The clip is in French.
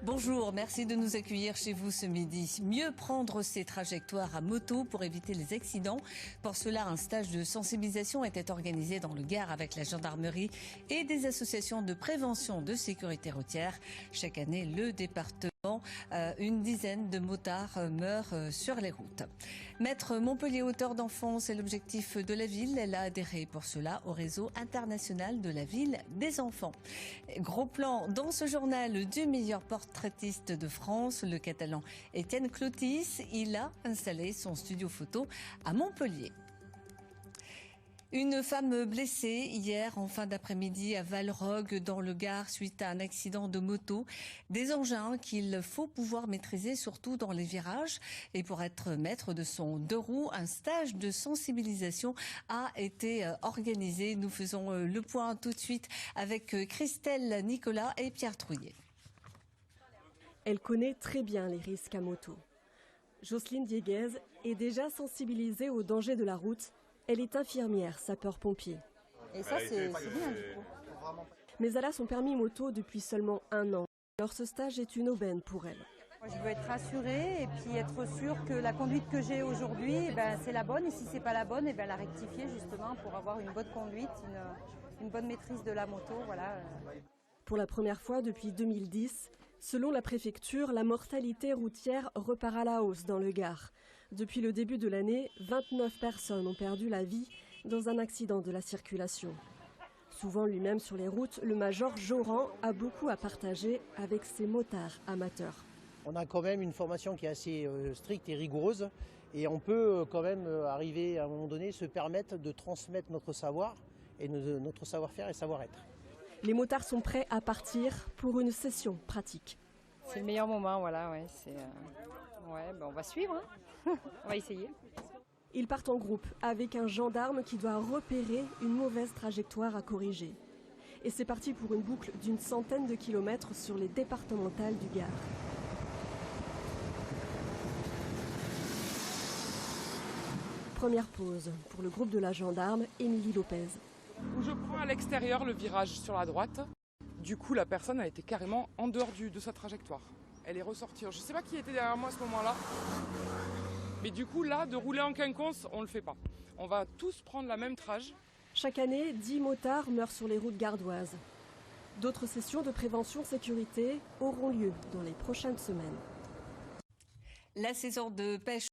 Bonjour, merci de nous accueillir chez vous ce midi. Mieux prendre ses trajectoires à moto pour éviter les accidents. Pour cela, un stage de sensibilisation était organisé dans le Gard avec la gendarmerie et des associations de prévention de sécurité routière. Chaque année, le département, une dizaine de motards meurent sur les routes. Mettre Montpellier hauteur d'enfants, c'est l'objectif de la ville. Elle a adhéré pour cela au réseau international de la ville des enfants. Gros plan dans ce journal du meilleur portraitiste de France, le Catalan Étienne Clotis. Il a installé son studio photo à Montpellier. Une femme blessée hier en fin d'après-midi à Valrogue dans le Gard suite à un accident de moto. Des engins qu'il faut pouvoir maîtriser surtout dans les virages. Et pour être maître de son deux roues, un stage de sensibilisation a été organisé. Nous faisons le point tout de suite avec Christelle Nicolas et Pierre Trouillet. Elle connaît très bien les risques à moto. Jocelyne Dieguez est déjà sensibilisée aux dangers de la route. Elle est infirmière, sapeur-pompier. Et ça, c'est bien du coup. Mais elle a son permis moto depuis seulement 1 an. Alors ce stage est une aubaine pour elle. Moi, je veux être rassurée et puis être sûre que la conduite que j'ai aujourd'hui, c'est la bonne. Et si c'est pas la bonne, la rectifier justement pour avoir une bonne conduite, une bonne maîtrise de la moto. Voilà. Pour la première fois depuis 2010, selon la préfecture, la mortalité routière repart à la hausse dans le Gard. Depuis le début de l'année, 29 personnes ont perdu la vie dans un accident de la circulation. Souvent lui-même sur les routes, le major Joran a beaucoup à partager avec ses motards amateurs. On a quand même une formation qui est assez stricte et rigoureuse et on peut quand même arriver à un moment donné se permettre de transmettre notre savoir et notre savoir-faire et savoir-être. Les motards sont prêts à partir pour une session pratique. C'est le meilleur moment, voilà. Ouais, on va suivre, hein. On va essayer. Ils partent en groupe avec un gendarme qui doit repérer une mauvaise trajectoire à corriger. Et c'est parti pour une boucle d'une centaine de kilomètres sur les départementales du Gard. Première pause pour le groupe de la gendarme Émilie Lopez. Où je prends à l'extérieur le virage sur la droite. Du coup, la personne a été carrément en dehors de sa trajectoire. Elle est ressortie. Je ne sais pas qui était derrière moi à ce moment-là. Mais du coup, là, de rouler en quinconce, on ne le fait pas. On va tous prendre la même trage. Chaque année, 10 motards meurent sur les routes gardoises. D'autres sessions de prévention sécurité auront lieu dans les prochaines semaines. La saison de pêche